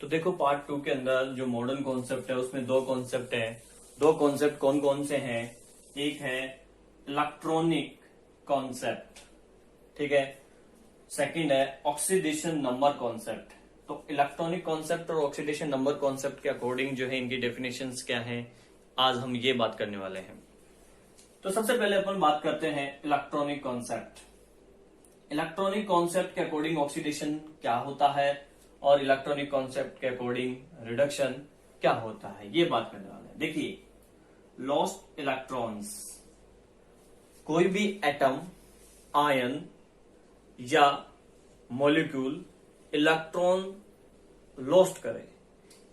तो देखो पार्ट 2 के अंदर जो मॉडर्न कॉन्सेप्ट है उसमें दो कॉन्सेप्ट है। दो कॉन्सेप्ट कौन कौन से हैं? एक है इलेक्ट्रॉनिक कॉन्सेप्ट, ठीक है। सेकंड है ऑक्सीडेशन नंबर कॉन्सेप्ट। तो इलेक्ट्रॉनिक कॉन्सेप्ट और ऑक्सीडेशन नंबर कॉन्सेप्ट के अकॉर्डिंग जो है इनकी डेफिनेशंस क्या हैं, आज हम ये बात करने वाले हैं। तो सबसे पहले अपन बात करते हैं इलेक्ट्रॉनिक कॉन्सेप्ट। इलेक्ट्रॉनिक कॉन्सेप्ट के अकॉर्डिंग ऑक्सीडेशन क्या होता है और इलेक्ट्रॉनिक कॉन्सेप्ट के अकॉर्डिंग रिडक्शन क्या होता है, ये बात करने वाले हैं। देखिए, लॉस्ट इलेक्ट्रॉन्स, कोई भी एटम, आयन या मॉलिक्यूल इलेक्ट्रॉन लॉस्ट करे,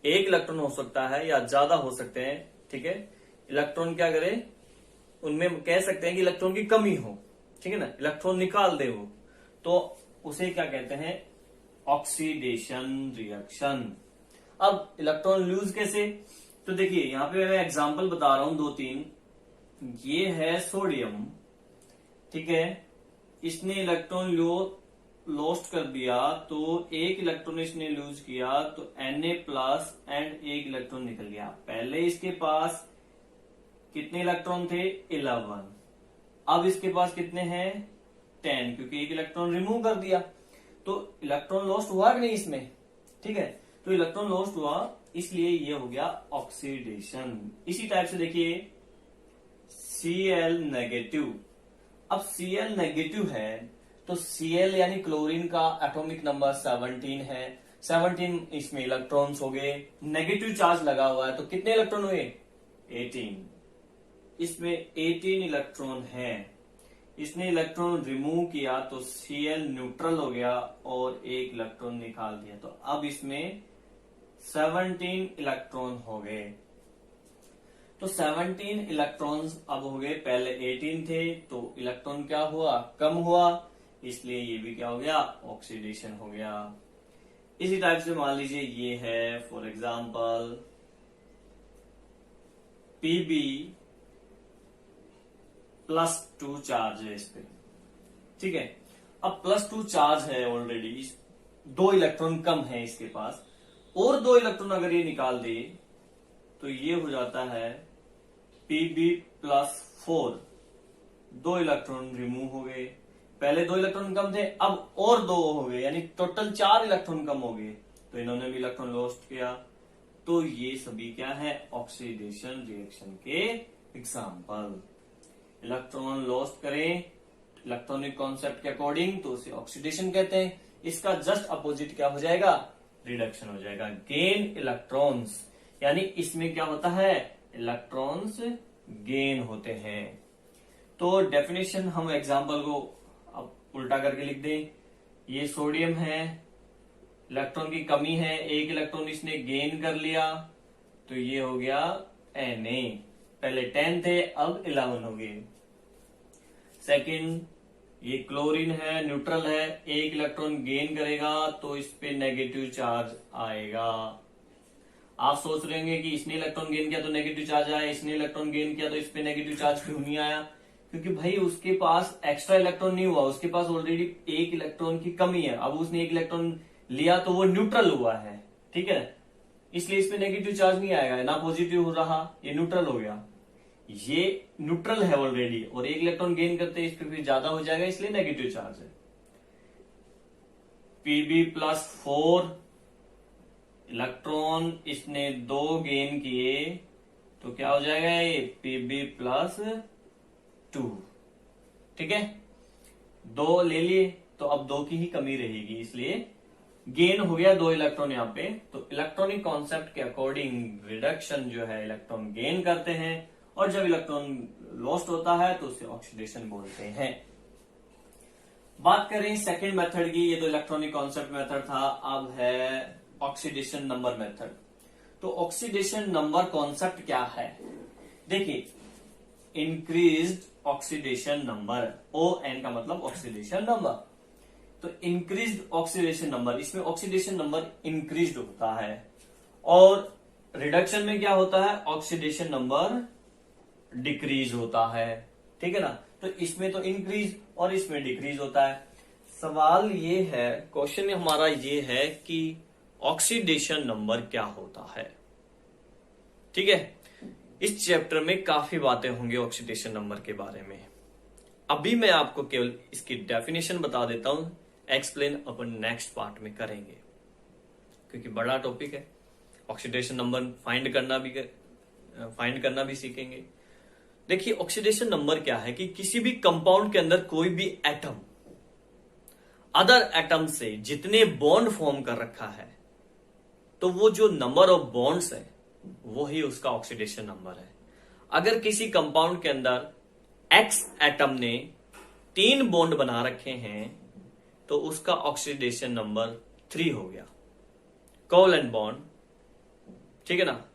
एक इलेक्ट्रॉन हो सकता है या ज्यादा हो सकते हैं, ठीक है। इलेक्ट्रॉन क्या करे, उनमें कह सकते हैं कि इलेक्ट्रॉन की कमी हो, ठीक है ना, इलेक्ट्रॉन निकाल दे वो, तो उसे क्या कहते हैं? Oxidation reaction. अब इलेक्ट्रॉन लूज कैसे? तो देखिए यहां पे मैं एग्जांपल बता रहा हूं दो तीन। ये है सोडियम, ठीक है, इसने इलेक्ट्रॉन लॉस्ट कर दिया, तो एक इलेक्ट्रॉन इसने लूज किया तो Na+ एंड एक इलेक्ट्रॉन निकल गया। पहले इसके पास कितने इलेक्ट्रॉन थे? 11। अब इसके पास कितने हैं? 10, क्योंकि एक इलेक्ट्रॉन रिमूव कर दिया। तो इलेक्ट्रॉन लॉस्ट हुआ कि नहीं इसमें, ठीक है। तो इलेक्ट्रॉन लॉस्ट हुआ, इसलिए ये हो गया ऑक्सीडेशन। इसी टाइप से देखिए Cl-। अब Cl- है तो Cl यानी क्लोरीन का एटॉमिक नंबर 17 है। 17 इसमें इलेक्ट्रॉन्स हो गए, नेगेटिव चार्ज लगा हुआ है, तो कितने इलेक्ट्रॉन हुए? 18। इसमें 18 इलेक्ट्रॉन है। इसने इलेक्ट्रॉन रिमूव किया तो Cl न्यूट्रल हो गया और एक इलेक्ट्रॉन निकाल दिया, तो अब इसमें 17 इलेक्ट्रॉन हो गए। तो 17 इलेक्ट्रॉन्स अब हो गए, पहले 18 थे, तो इलेक्ट्रॉन क्या हुआ? कम हुआ, इसलिए ये भी क्या हो गया? ऑक्सीडेशन हो गया। इसी टाइप से मान लीजिए ये है फॉर एग्जांपल Pb+2 चार्ज है इस पे, ठीक है। अब +2 चार्ज है ऑलरेडी, 2 इलेक्ट्रॉन कम है इसके पास, और 2 इलेक्ट्रॉन अगर ये निकाल दे तो ये हो जाता है Pb+4। 2 इलेक्ट्रॉन रिमूव हो गए, पहले 2 इलेक्ट्रॉन कम थे, अब और 2 हो गए, यानी टोटल 4 इलेक्ट्रॉन कम हो गए, तो इन्होंने भी इलेक्ट्रॉन लॉस्ट किया। तो ये सभी क्या है? ऑक्सीडेशन रिएक्शन के एग्जाम्पल। इलेक्ट्रॉन लॉस्ट करें इलेक्ट्रॉनिक कॉन्सेप्ट के अकॉर्डिंग तो उसे ऑक्सीडेशन कहते हैं। इसका जस्ट अपोजिट क्या हो जाएगा? रिडक्शन हो जाएगा। गेन इलेक्ट्रॉन्स, यानी इसमें क्या होता है? इलेक्ट्रॉन्स गेन होते हैं। तो डेफिनेशन हम एग्जांपल को अब उल्टा करके लिख दें। ये सोडियम है, इलेक्ट्रॉन की कमी है, एक इलेक्ट्रॉन इसने गेन कर लिया, तो ये हो गया Na। पहले 10 थे, अब 11 हो गए। सेकंड, ये क्लोरीन है, न्यूट्रल है, एक इलेक्ट्रॉन गेन करेगा तो इस पे नेगेटिव चार्ज आएगा। आप सोच रहे होंगे कि इसने इलेक्ट्रॉन गेन किया तो नेगेटिव चार्ज आया, इसने इलेक्ट्रॉन गेन किया तो इस पे नेगेटिव चार्ज क्यों नहीं आया? क्योंकि भाई उसके पास एक्स्ट्रा इलेक्ट्रॉन नहीं हुआ, उसके पास ऑलरेडी एक इलेक्ट्रॉन की कमी है। अब उसने एक इलेक्ट्रॉन लिया तो वो न्यूट्रल हुआ है, ठीक है, इसलिए इस पे नेगेटिव चार्ज नहीं आएगा, ना पॉजिटिव हो रहा, ये न्यूट्रल हो गया। ये न्यूट्रल है ऑलरेडी और एक इलेक्ट्रॉन गेन करते इस पे फिर ज्यादा हो जाएगा, इसलिए नेगेटिव चार्ज है। Pb+4 इलेक्ट्रॉन इसने 2 गेन किए तो क्या हो जाएगा? ये Pb+2, ठीक है। 2 ले लिए तो अब 2 की ही कमी रहेगी, इसलिए गेन हो गया 2 इलेक्ट्रॉन यहाँ पे। तो इलेक्ट्रॉनिक कॉन्सेप्ट के अकॉर्डिंग रिडक्शन जो है, इलेक्ट्रॉन गेन करते हैं, और जब इलेक्ट्रॉन लॉस्ट होता है तो उसे ऑक्सीडेशन बोलते हैं। बात करें सेकंड मेथड की, ये तो इलेक्ट्रॉनिक कॉन्सेप्ट मेथड था, अब है ऑक्सीडेशन नंबर मेथड। तो ऑक्सीडेशन नंबर कॉन्सेप्ट क्या है? देखिए, इंक्रीज्ड ऑक्सीडेशन नंबर, ON का मतलब ऑक्सीडेशन नंबर। तो इंक्रीज्ड ऑक्सीडेशन नंबर, इसमें ऑक्सीडेशन नंबर इंक्रीज्ड होता है, और रिडक्शन में क्या होता है? ऑक्सीडेशन नंबर डिक्रीज होता है, ठीक है ना। तो इसमें तो इंक्रीज और इसमें डिक्रीज होता है। सवाल ये है, क्वेश्चन हमारा ये है कि ऑक्सीडेशन नंबर क्या होता है। ठीक है, इस चैप्टर में काफी बातें होंगी ऑक्सीडेशन नंबर के बारे में। अभी मैं आपको केवल इसकी डेफिनेशन बता देता हूं, एक्सप्लेन अपन नेक्स्ट पार्ट में करेंगे, क्योंकि बड़ा टॉपिक है। ऑक्सीडेशन नंबर फाइंड करना भी सीखेंगे। देखिए, ऑक्सीडेशन नंबर क्या है कि किसी भी कंपाउंड के अंदर कोई भी एटम अदर एटम से जितने बॉन्ड फॉर्म कर रखा है, तो वो जो नंबर ऑफ बॉन्ड्स है वो ही उसका ऑक्सीडेशन नंबर है। अगर किसी कंपाउंड के अंदर एक्स एटम ने 3 बॉन्ड बना रखे हैं तो उसका ऑक्सीडेशन नंबर 3 हो गया, कोवलेंट बॉन्ड। ठीक है ना।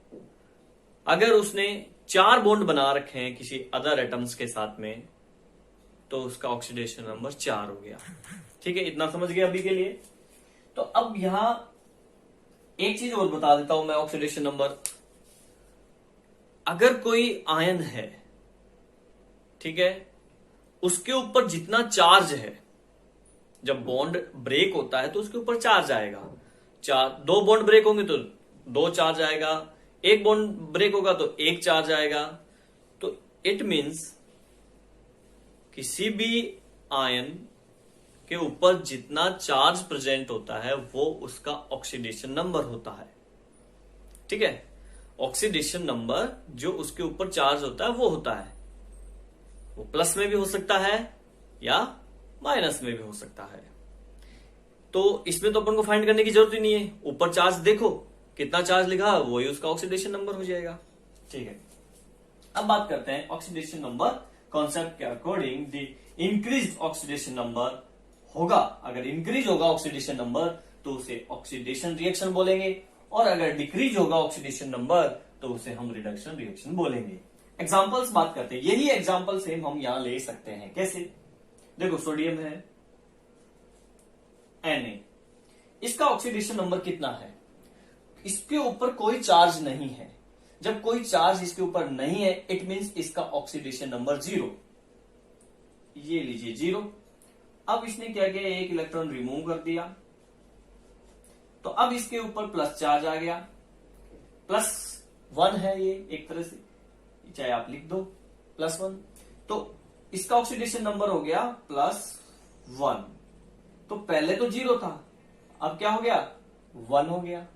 अगर उसने 4 बॉन्ड बना रखे हैं किसी अदर एटम्स के साथ में तो उसका ऑक्सीडेशन नंबर 4 हो गया। ठीक है, इतना समझ गया अभी के लिए। तो अब यहां एक चीज और बता देता हूं मैं, ऑक्सीडेशन नंबर। अगर कोई आयन है, ठीक है, उसके ऊपर जितना चार्ज है, जब बॉन्ड ब्रेक होता है तो उसके ऊपर चार्ज आएगा। 2 बॉन्ड ब्रेक होंगे तो 2 चार्ज आएगा, 1 बॉन्ड ब्रेक होगा तो 1 चार्ज आएगा। तो इट मीन्स किसी भी आयन के ऊपर जितना चार्ज प्रेजेंट होता है वो उसका ऑक्सीडेशन नंबर होता है। ठीक है, ऑक्सीडेशन नंबर जो उसके ऊपर चार्ज होता है वो होता है, वो प्लस में भी हो सकता है या माइनस में भी हो सकता है। तो इसमें तो अपन को फाइंड करने की जरूरत ही नहीं है, ऊपर चार्ज देखो कितना चार्ज लिखा है वही उसका ऑक्सीडेशन नंबर हो जाएगा। ठीक है, अब बात करते हैं ऑक्सीडेशन नंबर कॉन्सेप्ट के according. The increase oxidation number होगा, अगर इंक्रीज होगा ऑक्सीडेशन नंबर तो उसे ऑक्सीडेशन रिएक्शन बोलेंगे, और अगर डिक्रीज होगा ऑक्सीडेशन नंबर तो उसे हम रिडक्शन रिएक्शन बोलेंगे। एग्जांपल्स बात करते हैं, यही एग्जांपल सेम हम यहां ले सकते हैं। कैसे? देखो, सोडियम है Na, इसका ऑक्सीडेशन नंबर कितना है? इसके ऊपर कोई चार्ज नहीं है। जब कोई चार्ज इसके ऊपर नहीं है, इट मींस इसका ऑक्सीडेशन नंबर 0। ये लीजिए 0। अब इसने क्या किया, 1 इलेक्ट्रॉन रिमूव कर दिया, तो अब इसके ऊपर प्लस चार्ज आ गया। +1 है ये एक तरह से, चाहे आप लिख दो +1। तो इसका ऑक्सीडेशन नंबर हो गया +1। तो पहले तो 0 था, अब क्या हो गया, 1 हो गया।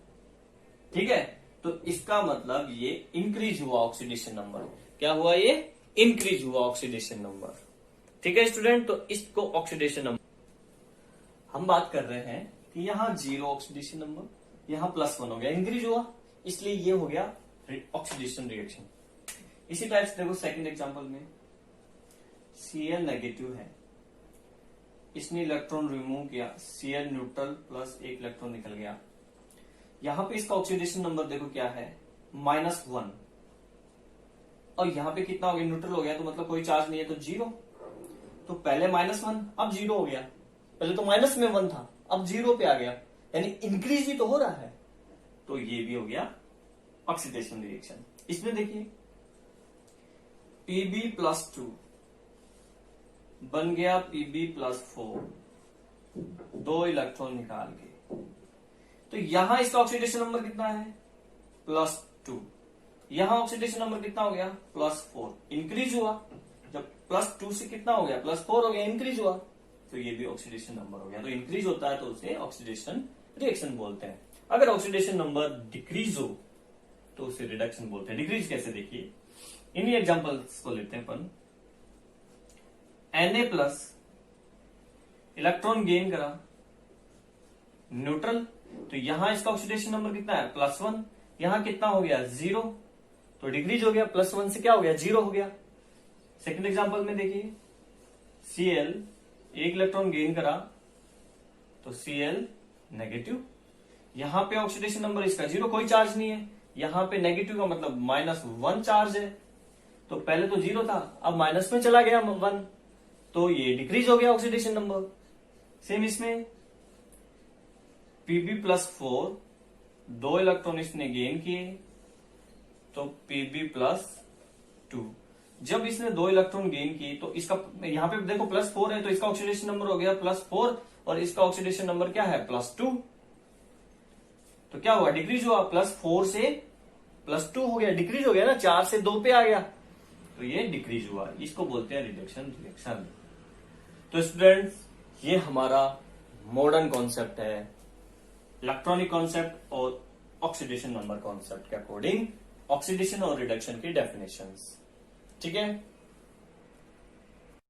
ठीक है, तो इसका मतलब ये इंक्रीज हुआ ऑक्सीडेशन नंबर। क्या हुआ, ये इंक्रीज हुआ ऑक्सीडेशन नंबर। ठीक है स्टूडेंट, तो इसको ऑक्सीडेशन नंबर हम बात कर रहे हैं कि यहां 0 ऑक्सीडेशन नंबर, यहां +1 हो गया, इंक्रीज हुआ, इसलिए ये हो गया ऑक्सीडेशन रिएक्शन। इसी टाइप से देखो सेकंड एग्जांपल में Cl नेगेटिव है, इसने इलेक्ट्रॉन रिमूव किया, Cl न्यूट्रल +1 इलेक्ट्रॉन निकल गया। यहां पे इसका ऑक्सीडेशन नंबर देखो क्या है, -1, और यहां पे कितना हो गया, न्यूट्रल हो गया, तो मतलब कोई चार्ज नहीं है तो 0। तो पहले -1 अब 0 हो गया, पहले तो माइनस में 1 था अब 0 पे आ गया, यानी इंक्रीज ही तो हो रहा है। तो ये भी हो गया ऑक्सीडेशन रिएक्शन। इसमें देखिए Pb+2 बन गया Pb+4, 2 इलेक्ट्रॉन निकाल के। तो यहां इसका ऑक्सीडेशन नंबर कितना है, +2। यहां ऑक्सीडेशन नंबर कितना हो गया, +4। इंक्रीज हुआ, जब +2 से कितना हो गया, +4 हो गया, इंक्रीज हुआ, तो ये भी ऑक्सीडेशन नंबर हो गया। तो इंक्रीज होता है तो उसे ऑक्सीडेशन रिएक्शन बोलते हैं। अगर ऑक्सीडेशन नंबर डिक्रीज हो तो उसे रिडक्शन बोलते हैं। डिक्रीज कैसे, देखिए इन्हीं एग्जांपल्स को लेते हैं अपन। Na+ इलेक्ट्रॉन गेन करा, न्यूट्रल, तो यहां इसका ऑक्सीडेशन नंबर कितना है, +1। यहां कितना हो गया, 0, तो डिक्रीज हो गया, +1 से क्या हो गया, 0 हो गया। सेकंड एग्जांपल में देखिए Cl 1 इलेक्ट्रॉन गेन करा, तो Cl नेगेटिव, यहां पे ऑक्सीडेशन नंबर इसका 0, कोई चार्ज नहीं है। यहां पे नेगेटिव का मतलब -1 चार्ज है, तो पहले तो 0 था, अब माइनस में चला गया 1, तो ये डिक्रीज हो गया ऑक्सीडेशन नंबर। सेम इसमें Pb+4, 2 इलेक्ट्रॉन इसने गेन किए, तो Pb+2। जब इसने 2 इलेक्ट्रॉन गेन की तो इसका यहां पे देखो +4 है, तो इसका ऑक्सीडेशन नंबर हो गया +4, और इसका ऑक्सीडेशन नंबर क्या है, +2। तो क्या हुआ, डिक्रीज हुआ, +4 से +2 हो गया, डिक्रीज हो गया ना, 4 से 2 पे आ गया, तो ये डिक्रीज हुआ, इसको बोलते हैं रिडक्शन रिएक्शन। तो स्टूडेंट्स ये हमारा मॉडर्न कॉन्सेप्ट है इलेक्ट्रॉनिक कॉन्सेप्ट और ऑक्सीडेशन नंबर कॉन्सेप्ट के अकॉर्डिंग ऑक्सीडेशन और रिडक्शन की डेफिनेशंस। ठीक है।